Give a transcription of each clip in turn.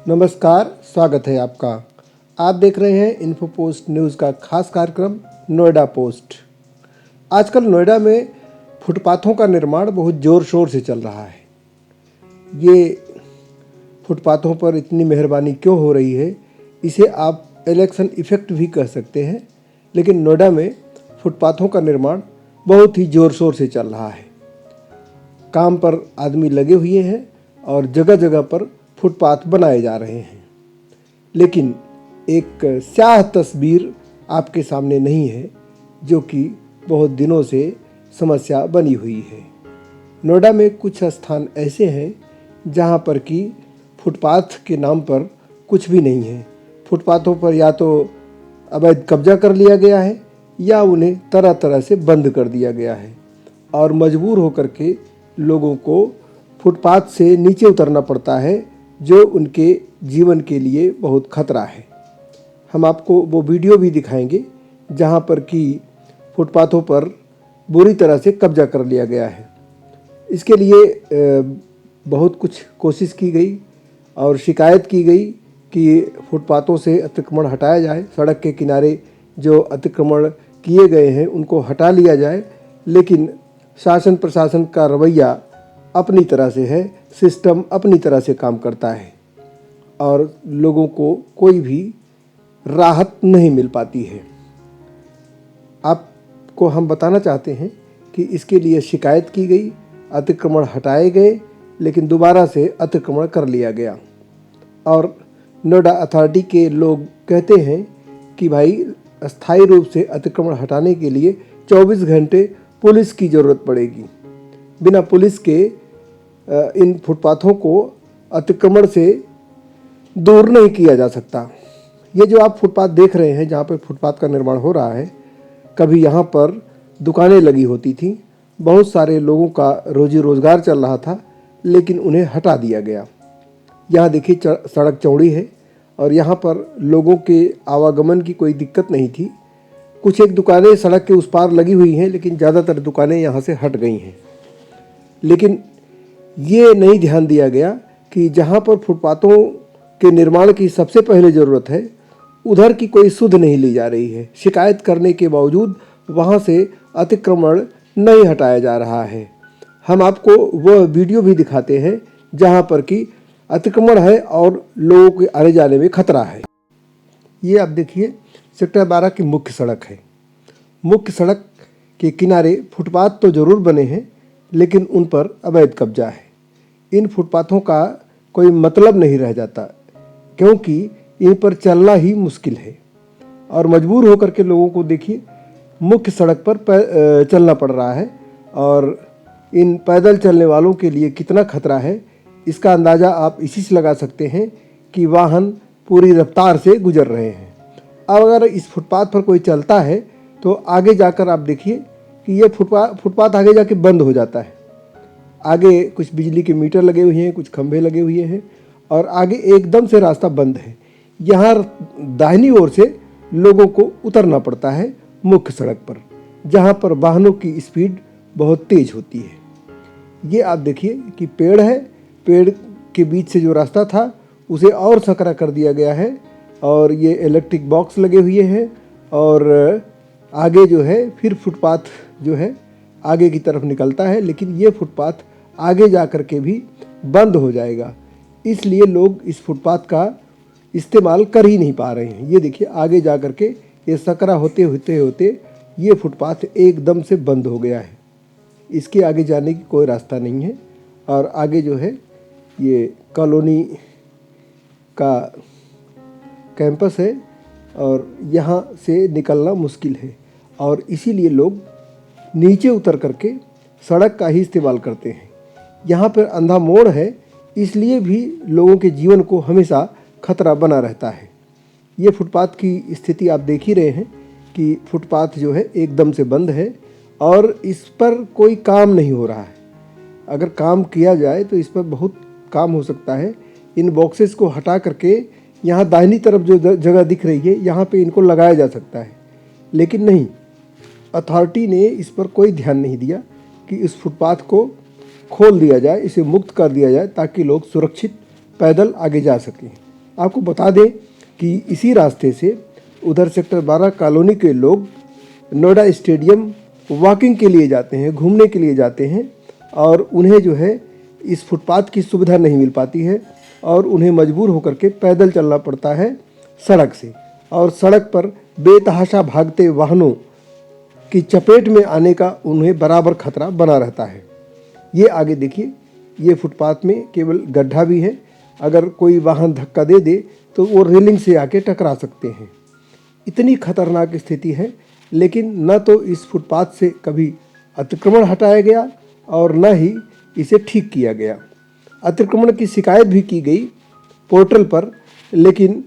नमस्कार, स्वागत है आपका। आप देख रहे हैं इन्फो पोस्ट न्यूज़ का खास कार्यक्रम नोएडा पोस्ट। आजकल नोएडा में फुटपाथों का निर्माण बहुत ज़ोर शोर से चल रहा है। ये फुटपाथों पर इतनी मेहरबानी क्यों हो रही है, इसे आप इलेक्शन इफ़ेक्ट भी कह सकते हैं। लेकिन नोएडा में फुटपाथों का निर्माण बहुत ही ज़ोर शोर से चल रहा है। काम पर आदमी लगे हुए हैं और जगह जगह पर फुटपाथ बनाए जा रहे हैं। लेकिन एक स्याह तस्वीर आपके सामने नहीं है, जो कि बहुत दिनों से समस्या बनी हुई है। नोएडा में कुछ स्थान ऐसे हैं जहां पर कि फुटपाथ के नाम पर कुछ भी नहीं है। फुटपाथों पर या तो अवैध कब्जा कर लिया गया है या उन्हें तरह तरह से बंद कर दिया गया है और मजबूर होकर के लोगों को फुटपाथ से नीचे उतरना पड़ता है, जो उनके जीवन के लिए बहुत खतरा है। हम आपको वो वीडियो भी दिखाएंगे जहां पर कि फुटपाथों पर बुरी तरह से कब्जा कर लिया गया है। इसके लिए बहुत कुछ कोशिश की गई और शिकायत की गई कि फुटपाथों से अतिक्रमण हटाया जाए, सड़क के किनारे जो अतिक्रमण किए गए हैं उनको हटा लिया जाए। लेकिन शासन प्रशासन का रवैया अपनी तरह से है, सिस्टम अपनी तरह से काम करता है और लोगों को कोई भी राहत नहीं मिल पाती है। आपको हम बताना चाहते हैं कि इसके लिए शिकायत की गई, अतिक्रमण हटाए गए, लेकिन दोबारा से अतिक्रमण कर लिया गया। और नोएडा अथॉरिटी के लोग कहते हैं कि भाई अस्थायी रूप से अतिक्रमण हटाने के लिए 24 घंटे पुलिस की ज़रूरत पड़ेगी। बिना पुलिस के इन फुटपाथों को अतिक्रमण से दूर नहीं किया जा सकता। ये जो आप फुटपाथ देख रहे हैं, जहाँ पर फुटपाथ का निर्माण हो रहा है, कभी यहाँ पर दुकानें लगी होती थी, बहुत सारे लोगों का रोजी रोज़गार चल रहा था, लेकिन उन्हें हटा दिया गया। यहाँ देखिए सड़क चौड़ी है और यहाँ पर लोगों के आवागमन की कोई दिक्कत नहीं थी। कुछ एक दुकानें सड़क के उस पार लगी हुई हैं, लेकिन ज़्यादातर दुकानें यहाँ से हट गई हैं। लेकिन ये नहीं ध्यान दिया गया कि जहाँ पर फुटपाथों के निर्माण की सबसे पहले ज़रूरत है, उधर की कोई सुध नहीं ली जा रही है। शिकायत करने के बावजूद वहाँ से अतिक्रमण नहीं हटाया जा रहा है। हम आपको वह वीडियो भी दिखाते हैं जहाँ पर कि अतिक्रमण है और लोगों के आने जाने में खतरा है। ये आप देखिए सेक्टर 12 की मुख्य सड़क है। मुख्य सड़क के किनारे फुटपाथ तो ज़रूर बने हैं, लेकिन उन पर अवैध कब्जा है। इन फुटपाथों का कोई मतलब नहीं रह जाता, क्योंकि इन पर चलना ही मुश्किल है और मजबूर होकर के लोगों को देखिए मुख्य सड़क पर चलना पड़ रहा है। और इन पैदल चलने वालों के लिए कितना खतरा है, इसका अंदाज़ा आप इसी से लगा सकते हैं कि वाहन पूरी रफ्तार से गुजर रहे हैं। अब अगर इस फुटपाथ पर कोई चलता है तो आगे जाकर आप देखिए कि ये फुटपाथ आगे जाके बंद हो जाता है। आगे कुछ बिजली के मीटर लगे हुए हैं, कुछ खंभे लगे हुए हैं और आगे एकदम से रास्ता बंद है। यहाँ दाहिनी ओर से लोगों को उतरना पड़ता है मुख्य सड़क पर, जहाँ पर वाहनों की स्पीड बहुत तेज होती है। ये आप देखिए कि पेड़ है, पेड़ के बीच से जो रास्ता था उसे और संकरा कर दिया गया है और ये इलेक्ट्रिक बॉक्स लगे हुए हैं और आगे जो है फिर फुटपाथ जो है आगे की तरफ निकलता है, लेकिन ये फुटपाथ आगे जा कर के भी बंद हो जाएगा। इसलिए लोग इस फुटपाथ का इस्तेमाल कर ही नहीं पा रहे हैं। ये देखिए आगे जा कर के ये सकरा होते होते ये फुटपाथ एकदम से बंद हो गया है। इसके आगे जाने की कोई रास्ता नहीं है और आगे जो है ये कॉलोनी का कैंपस है और यहाँ से निकलना मुश्किल है और इसीलिए लोग नीचे उतर करके सड़क का ही इस्तेमाल करते हैं। यहाँ पर अंधा मोड़ है, इसलिए भी लोगों के जीवन को हमेशा खतरा बना रहता है। ये फुटपाथ की स्थिति आप देख ही रहे हैं कि फुटपाथ जो है एकदम से बंद है और इस पर कोई काम नहीं हो रहा है। अगर काम किया जाए तो इस पर बहुत काम हो सकता है। इन बॉक्सेस को हटा करके यहाँ दाहिनी तरफ जो जगह दिख रही है, यहाँ पे इनको लगाया जा सकता है, लेकिन नहीं, अथॉरिटी ने इस पर कोई ध्यान नहीं दिया कि इस फुटपाथ को खोल दिया जाए, इसे मुक्त कर दिया जाए ताकि लोग सुरक्षित पैदल आगे जा सकें। आपको बता दें कि इसी रास्ते से उधर सेक्टर 12 कॉलोनी के लोग नोएडा स्टेडियम वॉकिंग के लिए जाते हैं, घूमने के लिए जाते हैं, और उन्हें जो है इस फुटपाथ की सुविधा नहीं मिल पाती है और उन्हें मजबूर होकर के पैदल चलना पड़ता है सड़क से, और सड़क पर बेतहाशा भागते वाहनों की चपेट में आने का उन्हें बराबर खतरा बना रहता है। ये आगे देखिए, ये फुटपाथ में केवल गड्ढा भी है, अगर कोई वाहन धक्का दे दे तो वो रेलिंग से आके टकरा सकते हैं। इतनी खतरनाक स्थिति है, लेकिन न तो इस फुटपाथ से कभी अतिक्रमण हटाया गया और न ही इसे ठीक किया गया। अतिक्रमण की शिकायत भी की गई पोर्टल पर, लेकिन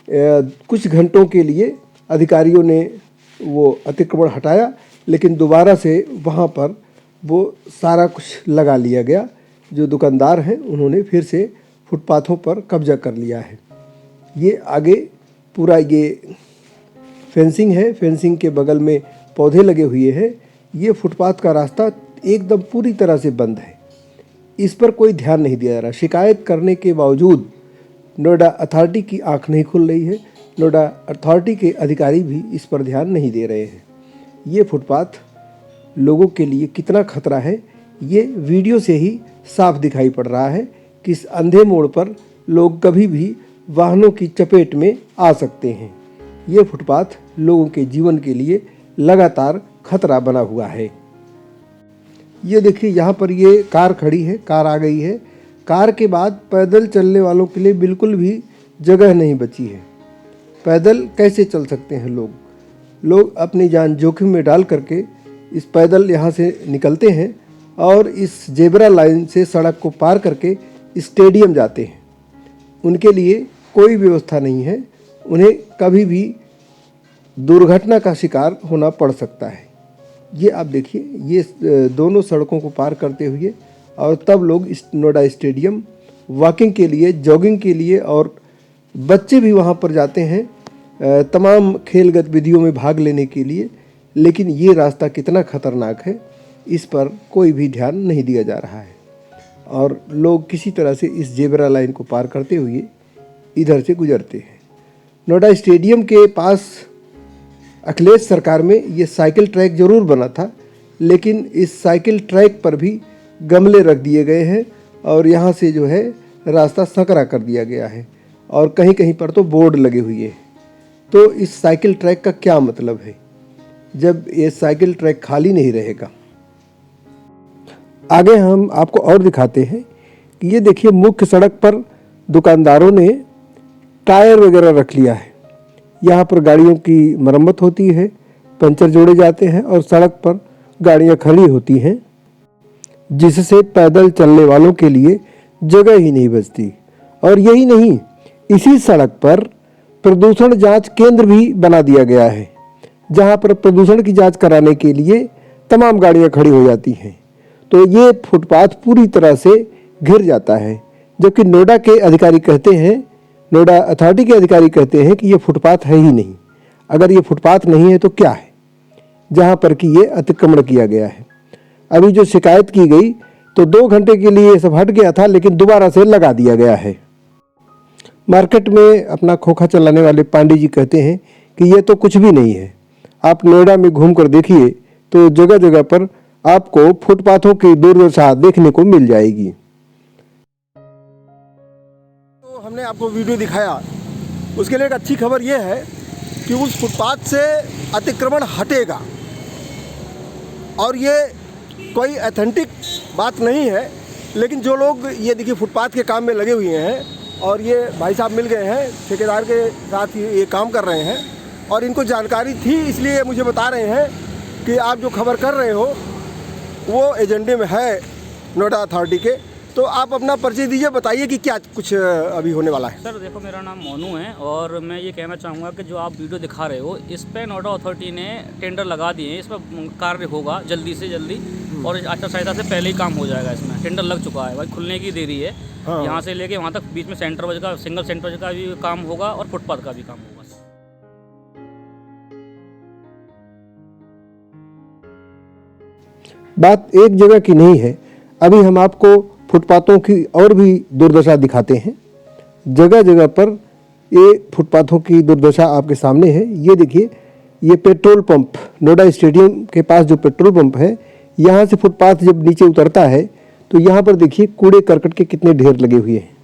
कुछ घंटों के लिए अधिकारियों ने वो अतिक्रमण हटाया, लेकिन दोबारा से वहाँ पर वो सारा कुछ लगा लिया गया। जो दुकानदार हैं उन्होंने फिर से फुटपाथों पर कब्जा कर लिया है। ये आगे पूरा ये फेंसिंग है, फेंसिंग के बगल में पौधे लगे हुए हैं। ये फुटपाथ का रास्ता एकदम पूरी तरह से बंद है, इस पर कोई ध्यान नहीं दिया जा रहा। शिकायत करने के बावजूद नोएडा अथॉरिटी की आंख नहीं खुल रही है, नोएडा अथॉरिटी के अधिकारी भी इस पर ध्यान नहीं दे रहे हैं। ये फुटपाथ लोगों के लिए कितना खतरा है, ये वीडियो से ही साफ दिखाई पड़ रहा है कि इस अंधे मोड़ पर लोग कभी भी वाहनों की चपेट में आ सकते हैं। ये फुटपाथ लोगों के जीवन के लिए लगातार खतरा बना हुआ है। ये देखिए, यहाँ पर ये कार खड़ी है, कार आ गई है। कार के बाद पैदल चलने वालों के लिए बिल्कुल भी जगह नहीं बची है। पैदल कैसे चल सकते हैं लोग अपनी जान जोखिम में डाल करके इस पैदल यहाँ से निकलते हैं और इस जेब्रा लाइन से सड़क को पार करके स्टेडियम जाते हैं। उनके लिए कोई व्यवस्था नहीं है, उन्हें कभी भी दुर्घटना का शिकार होना पड़ सकता है। ये आप देखिए, ये दोनों सड़कों को पार करते हुए और तब लोग इस नोएडा स्टेडियम वॉकिंग के लिए, जॉगिंग के लिए, और बच्चे भी वहाँ पर जाते हैं तमाम खेल गतिविधियों में भाग लेने के लिए। लेकिन ये रास्ता कितना खतरनाक है, इस पर कोई भी ध्यान नहीं दिया जा रहा है और लोग किसी तरह से इस जेब्रा लाइन को पार करते हुए इधर से गुजरते हैं। नोएडा स्टेडियम के पास अखिलेश सरकार में ये साइकिल ट्रैक ज़रूर बना था, लेकिन इस साइकिल ट्रैक पर भी गमले रख दिए गए हैं और यहाँ से जो है रास्ता संकरा कर दिया गया है और कहीं कहीं पर तो बोर्ड लगे हुए हैं। तो इस साइकिल ट्रैक का क्या मतलब है जब ये साइकिल ट्रैक खाली नहीं रहेगा। आगे हम आपको और दिखाते हैं कि ये देखिए, मुख्य सड़क पर दुकानदारों ने टायर वगैरह रख लिया है। यहाँ पर गाड़ियों की मरम्मत होती है, पंचर जोड़े जाते हैं और सड़क पर गाड़ियाँ खड़ी होती हैं, जिससे पैदल चलने वालों के लिए जगह ही नहीं बचती। और यही नहीं, इसी सड़क पर प्रदूषण जांच केंद्र भी बना दिया गया है, जहां पर प्रदूषण की जांच कराने के लिए तमाम गाड़ियां खड़ी हो जाती हैं। तो ये फुटपाथ पूरी तरह से घिर जाता है, जबकि नोएडा के अधिकारी कहते हैं, नोएडा अथॉरिटी के अधिकारी कहते हैं कि ये फुटपाथ है ही नहीं। अगर ये फुटपाथ नहीं है तो क्या है, जहां पर कि ये अतिक्रमण किया गया है। अभी जो शिकायत की गई तो 2 घंटे के लिए ये सब हट गया था, लेकिन दोबारा से लगा दिया गया है। मार्केट में अपना खोखा चलाने वाले पांडे जी कहते हैं कि ये तो कुछ भी नहीं है। आप नोएडा में घूम कर देखिए तो जगह जगह पर आपको फुटपाथों की दुर्दशा देखने को मिल जाएगी। तो हमने आपको वीडियो दिखाया, उसके लिए एक अच्छी खबर ये है कि उस फुटपाथ से अतिक्रमण हटेगा और ये कोई ऑथेंटिक बात नहीं है। लेकिन जो लोग ये देखिए फुटपाथ के काम में लगे हुए हैं और ये भाई साहब मिल गए हैं, ठेकेदार के साथ ये काम कर रहे हैं और इनको जानकारी थी, इसलिए मुझे बता रहे हैं कि आप जो खबर कर रहे हो वो एजेंडे में है नोएडा अथॉरिटी के। तो आप अपना परिचय दीजिए, बताइए कि क्या कुछ अभी होने वाला है। सर देखो, मेरा नाम मोनू है और मैं ये कहना चाहूँगा कि जो आप वीडियो दिखा रहे हो, इस पे नोएडा अथॉरिटी ने टेंडर लगा दिए हैं। इस पर कार्य होगा जल्दी से जल्दी और आचार संहिता से पहले ही काम हो जाएगा। इसमें टेंडर लग चुका है, भाई खुलने की देरी है। हाँ। यहाँ से लेके वहाँ तक बीच में सेंटर वजह का, सिंगल सेंटर का भी काम होगा और फुटपाथ का भी काम होगा। बात एक जगह की नहीं है, अभी हम आपको फुटपाथों की और भी दुर्दशा दिखाते हैं। जगह जगह पर ये फुटपाथों की दुर्दशा आपके सामने है। ये देखिए, ये पेट्रोल पंप, नोएडा स्टेडियम के पास जो पेट्रोल पंप है, यहाँ से फुटपाथ जब नीचे उतरता है तो यहाँ पर देखिए कूड़े करकट के कितने ढेर लगे हुए हैं।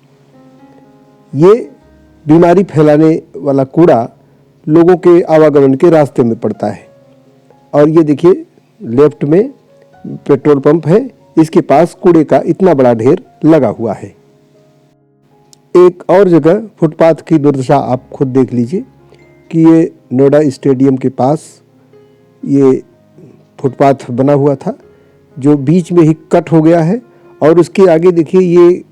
ये बीमारी फैलाने वाला कूड़ा लोगों के आवागमन के रास्ते में पड़ता है। और ये देखिए लेफ्ट में पेट्रोल पंप है, इसके पास कूड़े का इतना बड़ा ढेर लगा हुआ है। एक और जगह फुटपाथ की दुर्दशा आप खुद देख लीजिए कि ये नोएडा स्टेडियम के पास ये फुटपाथ बना हुआ था जो बीच में ही कट हो गया है, और उसके आगे देखिए ये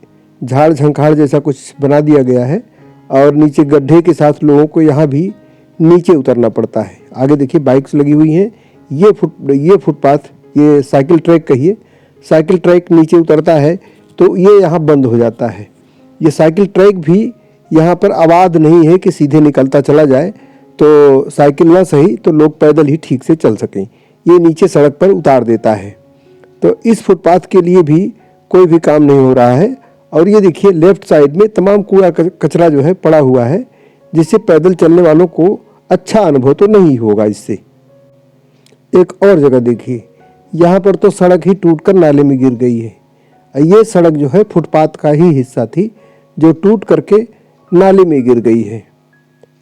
झाड़ झंखाड़ जैसा कुछ बना दिया गया है, और नीचे गड्ढे के साथ लोगों को यहाँ भी नीचे उतरना पड़ता है। आगे देखिए बाइक्स लगी हुई हैं। ये फुटपाथ, ये साइकिल ट्रैक कहिए, साइकिल ट्रैक नीचे उतरता है तो ये यहाँ बंद हो जाता है। ये साइकिल ट्रैक भी यहाँ पर आबाद नहीं है कि सीधे निकलता चला जाए, तो साइकिल ना सही तो लोग पैदल ही ठीक से चल सकें। ये नीचे सड़क पर उतार देता है। तो इस फुटपाथ के लिए भी कोई भी काम नहीं हो रहा है। और ये देखिए लेफ्ट साइड में तमाम कूड़ा कचरा जो है पड़ा हुआ है, जिससे पैदल चलने वालों को अच्छा अनुभव तो नहीं होगा इससे। एक और जगह देखिए, यहाँ पर तो सड़क ही टूटकर नाले में गिर गई है। ये सड़क जो है फुटपाथ का ही हिस्सा थी जो टूट करके नाले में गिर गई है।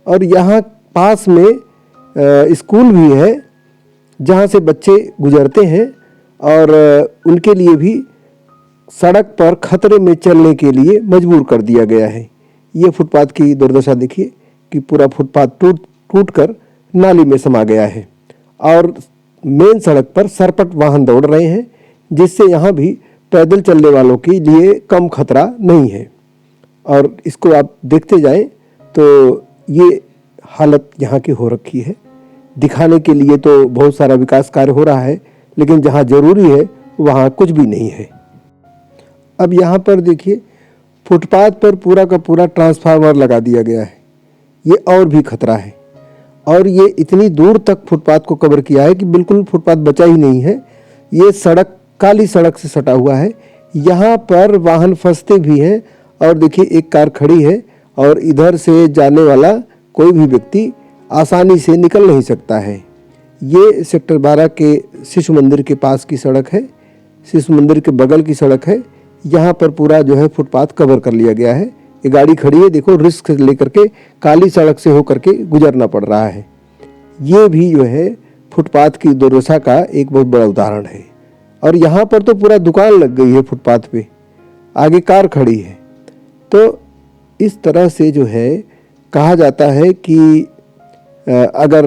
और यहाँ पास में स्कूल भी है जहाँ से बच्चे गुजरते हैं, और उनके लिए भी सड़क पर खतरे में चलने के लिए मजबूर कर दिया गया है। ये फुटपाथ की दुर्दशा देखिए कि पूरा फुटपाथ टूट कर नाली में समा गया है, और मेन सड़क पर सरपट वाहन दौड़ रहे हैं, जिससे यहाँ भी पैदल चलने वालों के लिए कम खतरा नहीं है। और इसको आप देखते जाएं तो ये हालत यहाँ की हो रखी है। दिखाने के लिए तो बहुत सारा विकास कार्य हो रहा है, लेकिन जहाँ जरूरी है वहाँ कुछ भी नहीं है। अब यहाँ पर देखिए फुटपाथ पर पूरा का पूरा ट्रांसफार्मर लगा दिया गया है। ये और भी खतरा है, और ये इतनी दूर तक फुटपाथ को कवर किया है कि बिल्कुल फुटपाथ बचा ही नहीं है। ये सड़क काली सड़क से सटा हुआ है, यहाँ पर वाहन फंसते भी हैं। और देखिए एक कार खड़ी है, और इधर से जाने वाला कोई भी व्यक्ति आसानी से निकल नहीं सकता है। ये सेक्टर 12 के शिशु मंदिर के पास की सड़क है, शिशु मंदिर के बगल की सड़क है। यहाँ पर पूरा जो है फुटपाथ कवर कर लिया गया है। ये गाड़ी खड़ी है, देखो रिस्क लेकर के काली सड़क से होकर के गुजरना पड़ रहा है। ये भी जो है फुटपाथ की दुर्दशा का एक बहुत बड़ा उदाहरण है। और यहाँ पर तो पूरा दुकान लग गई है फुटपाथ पे, आगे कार खड़ी है। तो इस तरह से जो है कहा जाता है कि अगर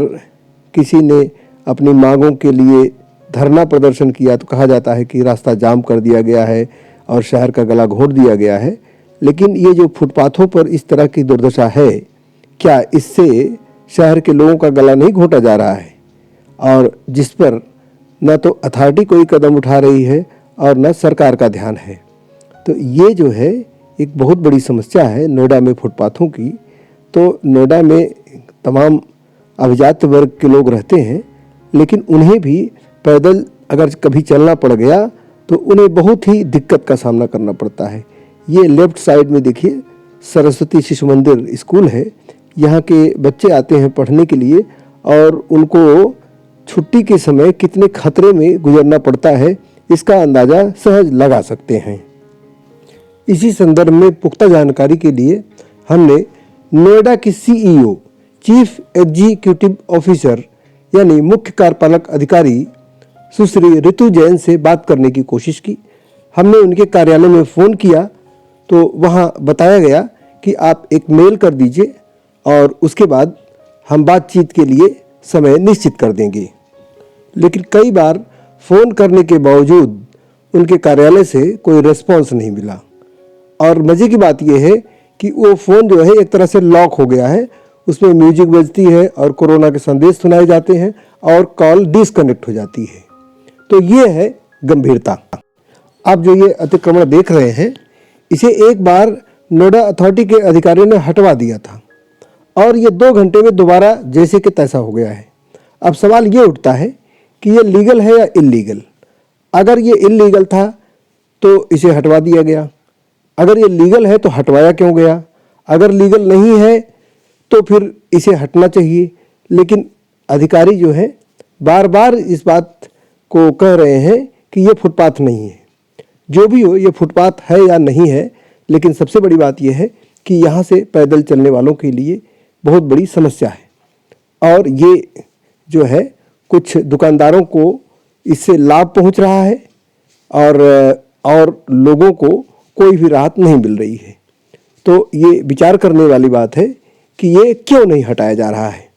किसी ने अपनी मांगों के लिए धरना प्रदर्शन किया तो कहा जाता है कि रास्ता जाम कर दिया गया है और शहर का गला घोंट दिया गया है। लेकिन ये जो फुटपाथों पर इस तरह की दुर्दशा है, क्या इससे शहर के लोगों का गला नहीं घोंटा जा रहा है? और जिस पर न तो अथॉरिटी कोई कदम उठा रही है और न सरकार का ध्यान है। तो ये जो है एक बहुत बड़ी समस्या है नोएडा में फुटपाथों की। तो नोएडा में तमाम अभिजात वर्ग के लोग रहते हैं, लेकिन उन्हें भी पैदल अगर कभी चलना पड़ गया तो उन्हें बहुत ही दिक्कत का सामना करना पड़ता है। ये लेफ्ट साइड में देखिए सरस्वती शिशु मंदिर स्कूल है। यहाँ के बच्चे आते हैं पढ़ने के लिए, और उनको छुट्टी के समय कितने खतरे में गुजरना पड़ता है इसका अंदाज़ा सहज लगा सकते हैं। इसी संदर्भ में पुख्ता जानकारी के लिए हमने नोएडा की CEO, चीफ एग्जीक्यूटिव ऑफिसर यानी मुख्य कार्यपालक अधिकारी सुश्री ऋतु जैन से बात करने की कोशिश की। हमने उनके कार्यालय में फ़ोन किया तो वहाँ बताया गया कि आप एक मेल कर दीजिए और उसके बाद हम बातचीत के लिए समय निश्चित कर देंगे। लेकिन कई बार फ़ोन करने के बावजूद उनके कार्यालय से कोई रिस्पॉन्स नहीं मिला। और मज़े की बात यह है कि वो फ़ोन जो है एक तरह से लॉक हो गया है, उसमें म्यूजिक बजती है और कोरोना के संदेश सुनाए जाते हैं और कॉल डिसकनेक्ट हो जाती है। तो ये है गंभीरता। आप जो ये अतिक्रमण देख रहे हैं, इसे एक बार नोएडा अथॉरिटी के अधिकारियों ने हटवा दिया था और ये 2 घंटे में दोबारा जैसे कि तैसा हो गया है। अब सवाल ये उठता है कि ये लीगल है या इल्लीगल। अगर ये इल्लीगल था तो इसे हटवा दिया गया, अगर ये लीगल है तो हटवाया क्यों गया, अगर लीगल नहीं है तो फिर इसे हटना चाहिए। लेकिन अधिकारी जो है बार बार इस बात को कह रहे हैं कि ये फुटपाथ नहीं है। जो भी हो, ये फुटपाथ है या नहीं है, लेकिन सबसे बड़ी बात यह है कि यहाँ से पैदल चलने वालों के लिए बहुत बड़ी समस्या है। और ये जो है कुछ दुकानदारों को इससे लाभ पहुँच रहा है और लोगों को कोई भी राहत नहीं मिल रही है। तो ये विचार करने वाली बात है कि ये क्यों नहीं हटाया जा रहा है।